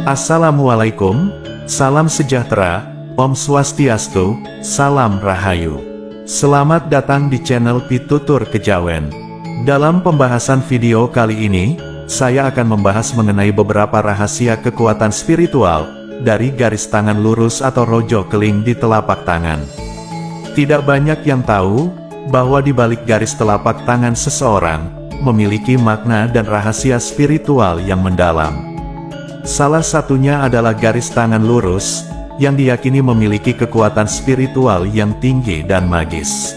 Assalamualaikum, salam sejahtera, Om Swastiastu, salam rahayu. Selamat datang di channel Pitutur Kejawen. Dalam pembahasan video kali ini, saya akan membahas mengenai beberapa rahasia kekuatan spiritual dari garis tangan lurus atau rojo keling di telapak tangan. Tidak banyak yang tahu bahwa di balik garis telapak tangan seseorang memiliki makna dan rahasia spiritual yang mendalam. Salah satunya adalah garis tangan lurus, yang diyakini memiliki kekuatan spiritual yang tinggi dan magis.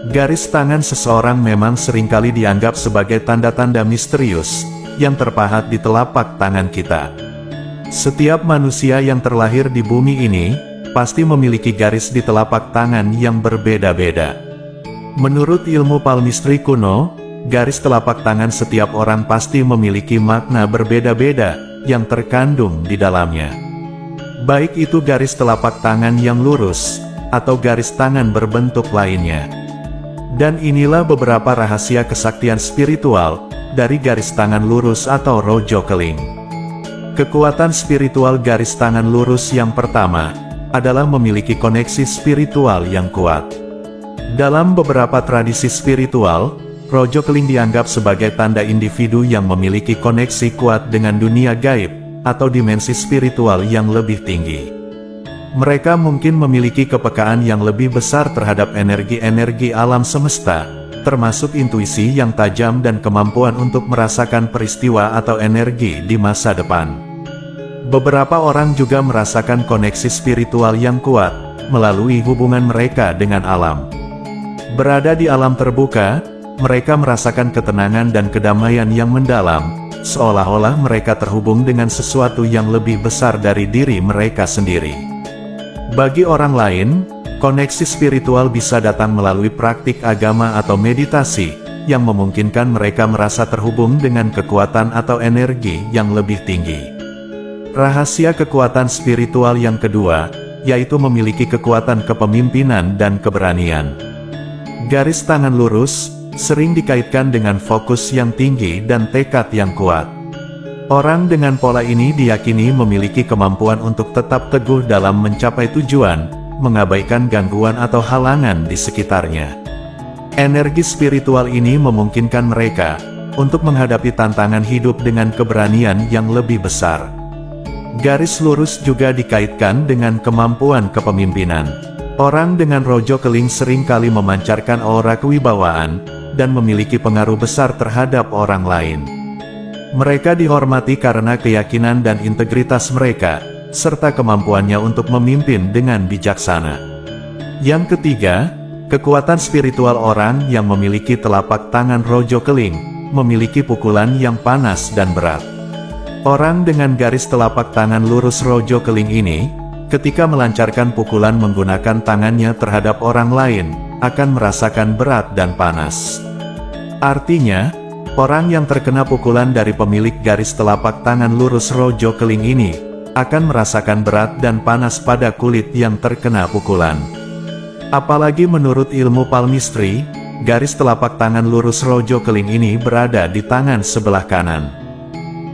Garis tangan seseorang memang seringkali dianggap sebagai tanda-tanda misterius, yang terpahat di telapak tangan kita. Setiap manusia yang terlahir di bumi ini, pasti memiliki garis di telapak tangan yang berbeda-beda. Menurut ilmu palmistry kuno, garis telapak tangan setiap orang pasti memiliki makna berbeda-beda yang terkandung di dalamnya. Baik itu garis telapak tangan yang lurus, atau garis tangan berbentuk lainnya. Dan inilah beberapa rahasia kesaktian spiritual dari garis tangan lurus atau rojo keling. Kekuatan spiritual garis tangan lurus yang pertama adalah memiliki koneksi spiritual yang kuat. Dalam beberapa tradisi spiritual, rojo keling dianggap sebagai tanda individu yang memiliki koneksi kuat dengan dunia gaib, atau dimensi spiritual yang lebih tinggi. Mereka mungkin memiliki kepekaan yang lebih besar terhadap energi-energi alam semesta, termasuk intuisi yang tajam dan kemampuan untuk merasakan peristiwa atau energi di masa depan. Beberapa orang juga merasakan koneksi spiritual yang kuat, melalui hubungan mereka dengan alam. Berada di alam terbuka, mereka merasakan ketenangan dan kedamaian yang mendalam, seolah-olah mereka terhubung dengan sesuatu yang lebih besar dari diri mereka sendiri. Bagi orang lain, koneksi spiritual bisa datang melalui praktik agama atau meditasi, yang memungkinkan mereka merasa terhubung dengan kekuatan atau energi yang lebih tinggi. Rahasia kekuatan spiritual yang kedua, yaitu memiliki kekuatan kepemimpinan dan keberanian. Garis tangan lurus sering dikaitkan dengan fokus yang tinggi dan tekad yang kuat. Orang dengan pola ini diyakini memiliki kemampuan untuk tetap teguh dalam mencapai tujuan, mengabaikan gangguan atau halangan di sekitarnya. Energi spiritual ini memungkinkan mereka untuk menghadapi tantangan hidup dengan keberanian yang lebih besar. Garis lurus juga dikaitkan dengan kemampuan kepemimpinan. Orang dengan rojo keling seringkali memancarkan aura kewibawaan dan memiliki pengaruh besar terhadap orang lain. Mereka dihormati karena keyakinan dan integritas mereka, serta kemampuannya untuk memimpin dengan bijaksana. Yang ketiga, kekuatan spiritual orang yang memiliki telapak tangan rojo keling, memiliki pukulan yang panas dan berat. Orang dengan garis telapak tangan lurus rojo keling ini, ketika melancarkan pukulan menggunakan tangannya terhadap orang lain, akan merasakan berat dan panas. Artinya, orang yang terkena pukulan dari pemilik garis telapak tangan lurus rojo keling ini, akan merasakan berat dan panas pada kulit yang terkena pukulan. Apalagi menurut ilmu palmistry, garis telapak tangan lurus rojo keling ini berada di tangan sebelah kanan.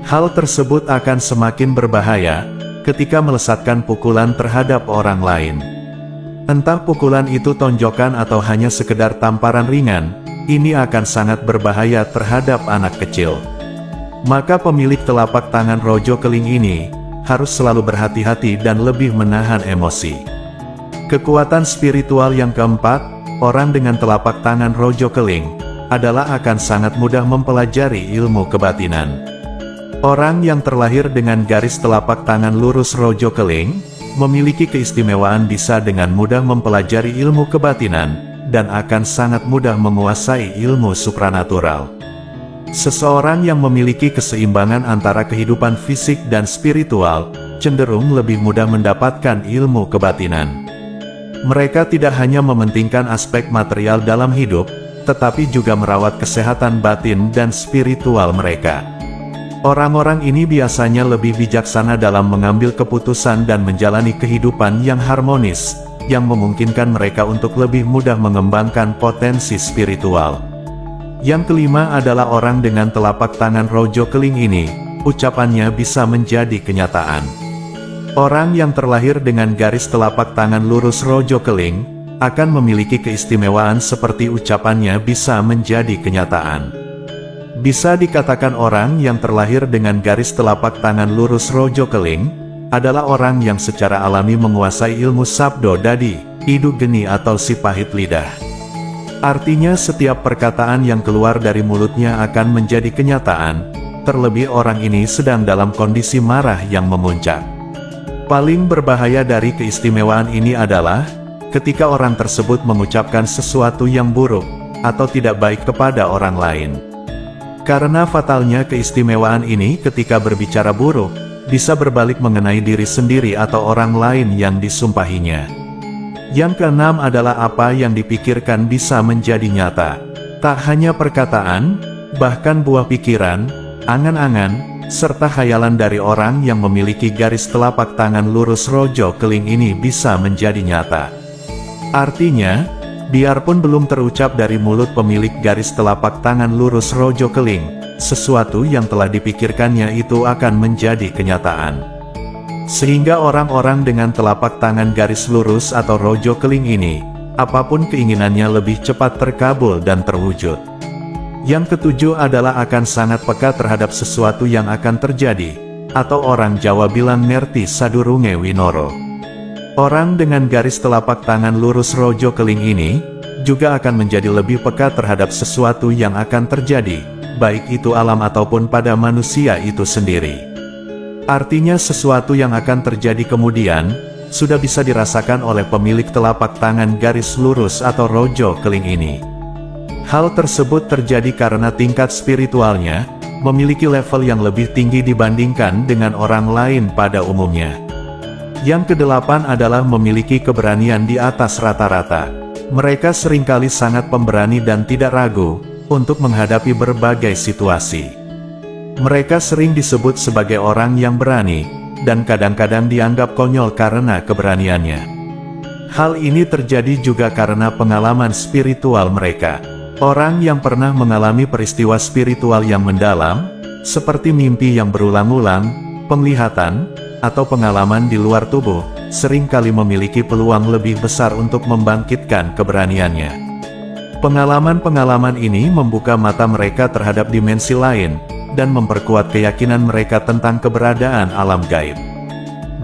Hal tersebut akan semakin berbahaya ketika melesatkan pukulan terhadap orang lain. Entah pukulan itu tonjokan atau hanya sekedar tamparan ringan, ini akan sangat berbahaya terhadap anak kecil. Maka pemilik telapak tangan rojo keling ini harus selalu berhati-hati dan lebih menahan emosi. Kekuatan spiritual yang keempat, orang dengan telapak tangan rojo keling adalah akan sangat mudah mempelajari ilmu kebatinan. Orang yang terlahir dengan garis telapak tangan lurus rojo keling memiliki keistimewaan bisa dengan mudah mempelajari ilmu kebatinan dan akan sangat mudah menguasai ilmu supranatural. Seseorang yang memiliki keseimbangan antara kehidupan fisik dan spiritual, cenderung lebih mudah mendapatkan ilmu kebatinan. Mereka tidak hanya mementingkan aspek material dalam hidup, tetapi juga merawat kesehatan batin dan spiritual mereka. Orang-orang ini biasanya lebih bijaksana dalam mengambil keputusan dan menjalani kehidupan yang harmonis, yang memungkinkan mereka untuk lebih mudah mengembangkan potensi spiritual. Yang kelima adalah orang dengan telapak tangan rojo keling ini ucapannya bisa menjadi kenyataan. Orang yang terlahir dengan garis telapak tangan lurus rojo keling, akan memiliki keistimewaan seperti ucapannya bisa menjadi kenyataan. Bisa dikatakan orang yang terlahir dengan garis telapak tangan lurus rojo keling, adalah orang yang secara alami menguasai ilmu sabdo dadi, idu geni atau si pahit lidah. Artinya setiap perkataan yang keluar dari mulutnya akan menjadi kenyataan, terlebih orang ini sedang dalam kondisi marah yang memuncak. Paling berbahaya dari keistimewaan ini adalah, ketika orang tersebut mengucapkan sesuatu yang buruk, atau tidak baik kepada orang lain. Karena fatalnya keistimewaan ini ketika berbicara buruk, bisa berbalik mengenai diri sendiri atau orang lain yang disumpahinya. Yang keenam adalah apa yang dipikirkan bisa menjadi nyata. Tak hanya perkataan, bahkan buah pikiran, angan-angan, serta khayalan dari orang yang memiliki garis telapak tangan lurus rojo keling ini bisa menjadi nyata. Artinya, biarpun belum terucap dari mulut pemilik garis telapak tangan lurus rojo keling, sesuatu yang telah dipikirkannya itu akan menjadi kenyataan. Sehingga orang-orang dengan telapak tangan garis lurus atau rojo keling ini, apapun keinginannya lebih cepat terkabul dan terwujud. Yang ketujuh adalah akan sangat peka terhadap sesuatu yang akan terjadi, atau orang Jawa bilang ngerti sadurunge winoro. Orang dengan garis telapak tangan lurus rojo keling ini, juga akan menjadi lebih peka terhadap sesuatu yang akan terjadi, baik itu alam ataupun pada manusia itu sendiri. Artinya sesuatu yang akan terjadi kemudian, sudah bisa dirasakan oleh pemilik telapak tangan garis lurus atau rojo keling ini. Hal tersebut terjadi karena tingkat spiritualnya, memiliki level yang lebih tinggi dibandingkan dengan orang lain pada umumnya. Yang kedelapan adalah memiliki keberanian di atas rata-rata. Mereka seringkali sangat pemberani dan tidak ragu, untuk menghadapi berbagai situasi. Mereka sering disebut sebagai orang yang berani, dan kadang-kadang dianggap konyol karena keberaniannya. Hal ini terjadi juga karena pengalaman spiritual mereka. Orang yang pernah mengalami peristiwa spiritual yang mendalam, seperti mimpi yang berulang-ulang, penglihatan, atau pengalaman di luar tubuh, seringkali memiliki peluang lebih besar untuk membangkitkan keberaniannya. Pengalaman-pengalaman ini membuka mata mereka terhadap dimensi lain, dan memperkuat keyakinan mereka tentang keberadaan alam gaib.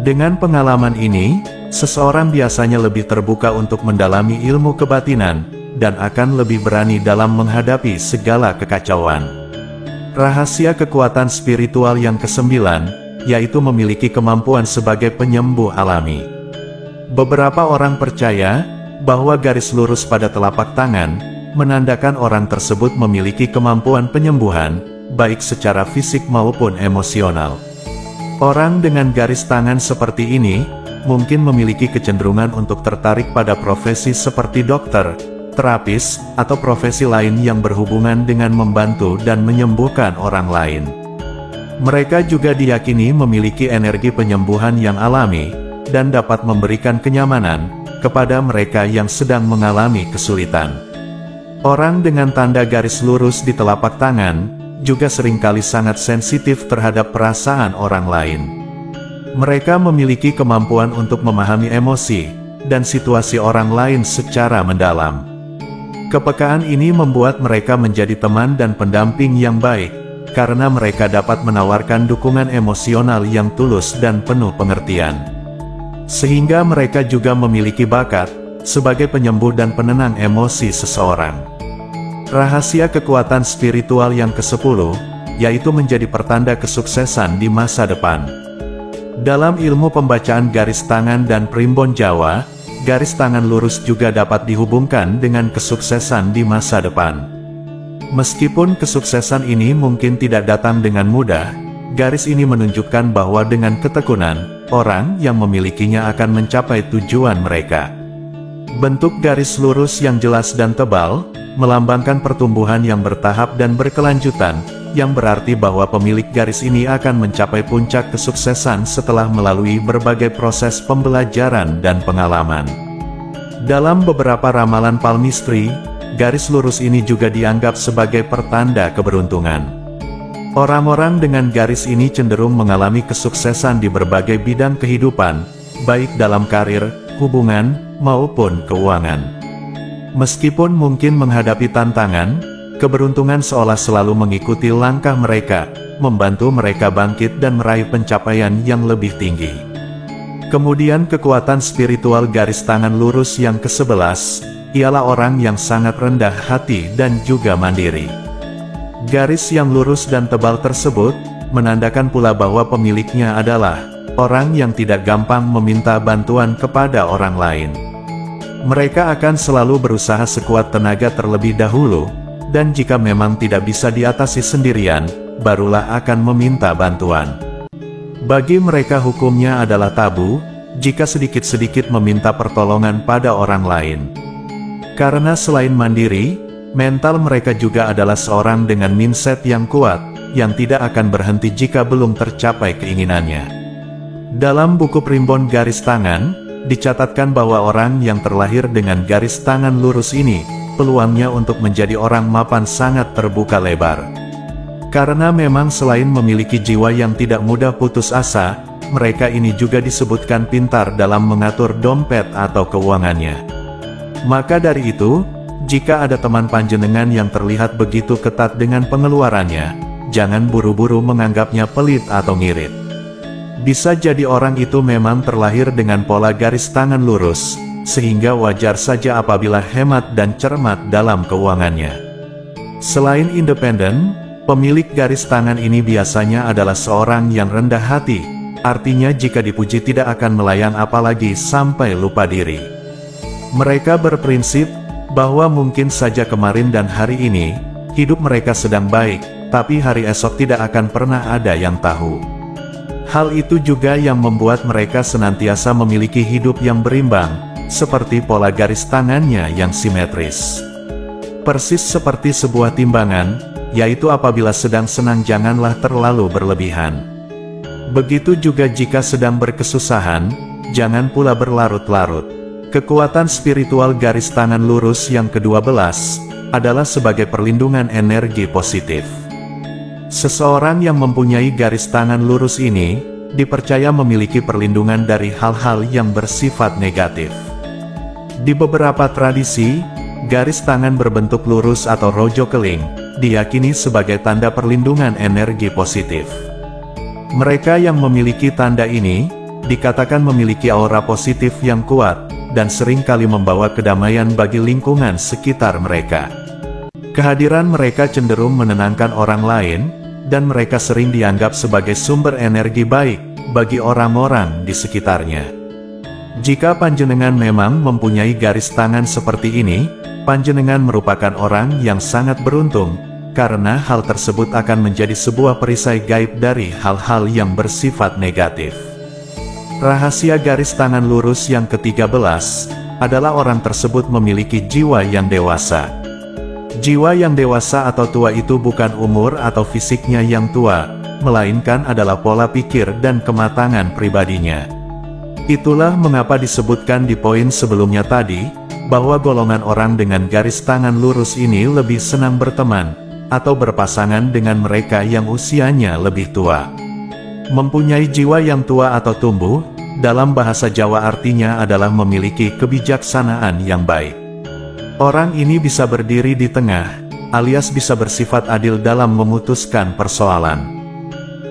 Dengan pengalaman ini, seseorang biasanya lebih terbuka untuk mendalami ilmu kebatinan, dan akan lebih berani dalam menghadapi segala kekacauan. Rahasia kekuatan spiritual yang kesembilan, yaitu memiliki kemampuan sebagai penyembuh alami. Beberapa orang percaya, bahwa garis lurus pada telapak tangan, menandakan orang tersebut memiliki kemampuan penyembuhan, baik secara fisik maupun emosional. Orang dengan garis tangan seperti ini, mungkin memiliki kecenderungan untuk tertarik pada profesi seperti dokter, terapis, atau profesi lain yang berhubungan dengan membantu dan menyembuhkan orang lain. Mereka juga diyakini memiliki energi penyembuhan yang alami, dan dapat memberikan kenyamanan kepada mereka yang sedang mengalami kesulitan. Orang dengan tanda garis lurus di telapak tangan, juga seringkali sangat sensitif terhadap perasaan orang lain. Mereka memiliki kemampuan untuk memahami emosi, dan situasi orang lain secara mendalam. Kepekaan ini membuat mereka menjadi teman dan pendamping yang baik, karena mereka dapat menawarkan dukungan emosional yang tulus dan penuh pengertian. Sehingga mereka juga memiliki bakat, sebagai penyembuh dan penenang emosi seseorang. Rahasia kekuatan spiritual yang ke-10, yaitu menjadi pertanda kesuksesan di masa depan. Dalam ilmu pembacaan garis tangan dan primbon Jawa, garis tangan lurus juga dapat dihubungkan dengan kesuksesan di masa depan. Meskipun kesuksesan ini mungkin tidak datang dengan mudah, garis ini menunjukkan bahwa dengan ketekunan, orang yang memilikinya akan mencapai tujuan mereka. Bentuk garis lurus yang jelas dan tebal, melambangkan pertumbuhan yang bertahap dan berkelanjutan, yang berarti bahwa pemilik garis ini akan mencapai puncak kesuksesan setelah melalui berbagai proses pembelajaran dan pengalaman. Dalam beberapa ramalan palmistry, garis lurus ini juga dianggap sebagai pertanda keberuntungan. Orang-orang dengan garis ini cenderung mengalami kesuksesan di berbagai bidang kehidupan, baik dalam karir, hubungan, maupun keuangan. Meskipun mungkin menghadapi tantangan, keberuntungan seolah selalu mengikuti langkah mereka, membantu mereka bangkit dan meraih pencapaian yang lebih tinggi. Kemudian kekuatan spiritual garis tangan lurus yang ke-11, ialah orang yang sangat rendah hati dan juga mandiri. Garis yang lurus dan tebal tersebut, menandakan pula bahwa pemiliknya adalah orang yang tidak gampang meminta bantuan kepada orang lain. Mereka akan selalu berusaha sekuat tenaga terlebih dahulu, dan jika memang tidak bisa diatasi sendirian, barulah akan meminta bantuan. Bagi mereka hukumnya adalah tabu, jika sedikit-sedikit meminta pertolongan pada orang lain. Karena selain mandiri, mental mereka juga adalah seorang dengan mindset yang kuat, yang tidak akan berhenti jika belum tercapai keinginannya. Dalam buku primbon garis tangan, dicatatkan bahwa orang yang terlahir dengan garis tangan lurus ini, peluangnya untuk menjadi orang mapan sangat terbuka lebar. Karena memang selain memiliki jiwa yang tidak mudah putus asa, mereka ini juga disebutkan pintar dalam mengatur dompet atau keuangannya. Maka dari itu, jika ada teman panjenengan yang terlihat begitu ketat dengan pengeluarannya, jangan buru-buru menganggapnya pelit atau ngirit. Bisa jadi orang itu memang terlahir dengan pola garis tangan lurus, sehingga wajar saja apabila hemat dan cermat dalam keuangannya. Selain independen, pemilik garis tangan ini biasanya adalah seorang yang rendah hati, artinya jika dipuji tidak akan melayang apalagi sampai lupa diri. Mereka berprinsip bahwa mungkin saja kemarin dan hari ini, hidup mereka sedang baik, tapi hari esok tidak akan pernah ada yang tahu. Hal itu juga yang membuat mereka senantiasa memiliki hidup yang berimbang, seperti pola garis tangannya yang simetris. Persis seperti sebuah timbangan, yaitu apabila sedang senang janganlah terlalu berlebihan. Begitu juga jika sedang berkesusahan, jangan pula berlarut-larut. Kekuatan spiritual garis tangan lurus yang ke-12, adalah sebagai perlindungan energi positif. Seseorang yang mempunyai garis tangan lurus ini, dipercaya memiliki perlindungan dari hal-hal yang bersifat negatif. Di beberapa tradisi, garis tangan berbentuk lurus atau rojo keling, diyakini sebagai tanda perlindungan energi positif. Mereka yang memiliki tanda ini, dikatakan memiliki aura positif yang kuat, dan seringkali membawa kedamaian bagi lingkungan sekitar mereka. Kehadiran mereka cenderung menenangkan orang lain, dan mereka sering dianggap sebagai sumber energi baik bagi orang-orang di sekitarnya. Jika panjenengan memang mempunyai garis tangan seperti ini, panjenengan merupakan orang yang sangat beruntung, karena hal tersebut akan menjadi sebuah perisai gaib dari hal-hal yang bersifat negatif. Rahasia garis tangan lurus yang ke-13, adalah orang tersebut memiliki jiwa yang dewasa. Jiwa yang dewasa atau tua itu bukan umur atau fisiknya yang tua, melainkan adalah pola pikir dan kematangan pribadinya. Itulah mengapa disebutkan di poin sebelumnya tadi, bahwa golongan orang dengan garis tangan lurus ini lebih senang berteman, atau berpasangan dengan mereka yang usianya lebih tua. Mempunyai jiwa yang tua atau tumbuh, dalam bahasa Jawa artinya adalah memiliki kebijaksanaan yang baik. Orang ini bisa berdiri di tengah, alias bisa bersifat adil dalam memutuskan persoalan.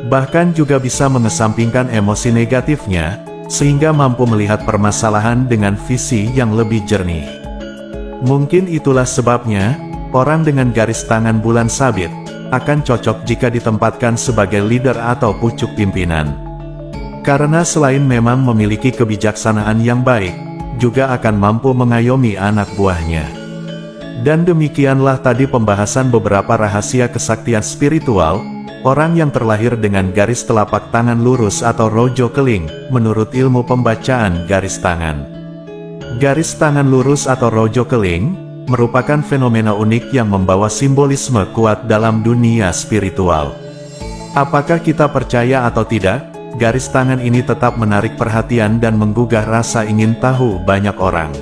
Bahkan juga bisa mengesampingkan emosi negatifnya, sehingga mampu melihat permasalahan dengan visi yang lebih jernih. Mungkin itulah sebabnya, orang dengan garis tangan bulan sabit, akan cocok jika ditempatkan sebagai leader atau pucuk pimpinan. Karena selain memang memiliki kebijaksanaan yang baik, juga akan mampu mengayomi anak buahnya. Dan demikianlah tadi pembahasan beberapa rahasia kesaktian spiritual, orang yang terlahir dengan garis telapak tangan lurus atau rojo keling, menurut ilmu pembacaan garis tangan. Garis tangan lurus atau rojo keling, merupakan fenomena unik yang membawa simbolisme kuat dalam dunia spiritual. Apakah kita percaya atau tidak, garis tangan ini tetap menarik perhatian dan menggugah rasa ingin tahu banyak orang.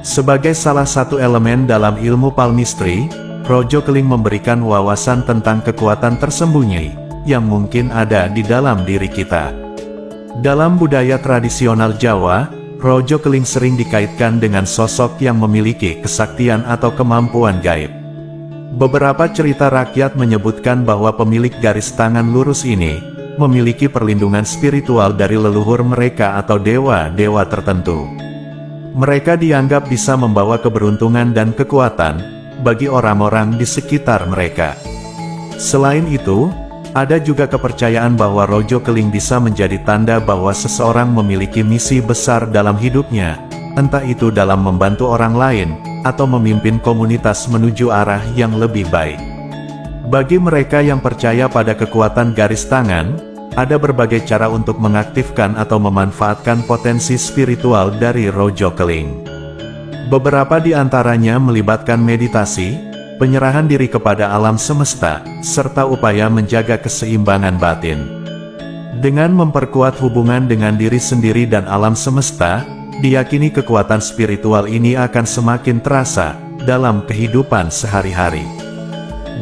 Sebagai salah satu elemen dalam ilmu palmistry, Rojo Keling memberikan wawasan tentang kekuatan tersembunyi yang mungkin ada di dalam diri kita. Dalam budaya tradisional Jawa, Rojo Keling sering dikaitkan dengan sosok yang memiliki kesaktian atau kemampuan gaib. Beberapa cerita rakyat menyebutkan bahwa pemilik garis tangan lurus ini memiliki perlindungan spiritual dari leluhur mereka atau dewa-dewa tertentu. Mereka dianggap bisa membawa keberuntungan dan kekuatan bagi orang-orang di sekitar mereka. Selain itu, ada juga kepercayaan bahwa Rojo Keling bisa menjadi tanda bahwa seseorang memiliki misi besar dalam hidupnya, entah itu dalam membantu orang lain, atau memimpin komunitas menuju arah yang lebih baik. Bagi mereka yang percaya pada kekuatan garis tangan, ada berbagai cara untuk mengaktifkan atau memanfaatkan potensi spiritual dari Rojo Keling. Beberapa di antaranya melibatkan meditasi, penyerahan diri kepada alam semesta, serta upaya menjaga keseimbangan batin. Dengan memperkuat hubungan dengan diri sendiri dan alam semesta, diyakini kekuatan spiritual ini akan semakin terasa dalam kehidupan sehari-hari.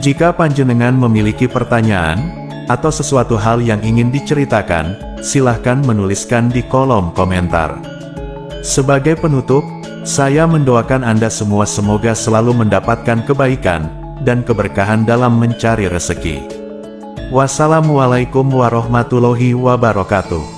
Jika panjenengan memiliki pertanyaan, atau sesuatu hal yang ingin diceritakan, silahkan menuliskan di kolom komentar. Sebagai penutup, saya mendoakan Anda semua semoga selalu mendapatkan kebaikan dan keberkahan dalam mencari rezeki. Wassalamualaikum warahmatullahi wabarakatuh.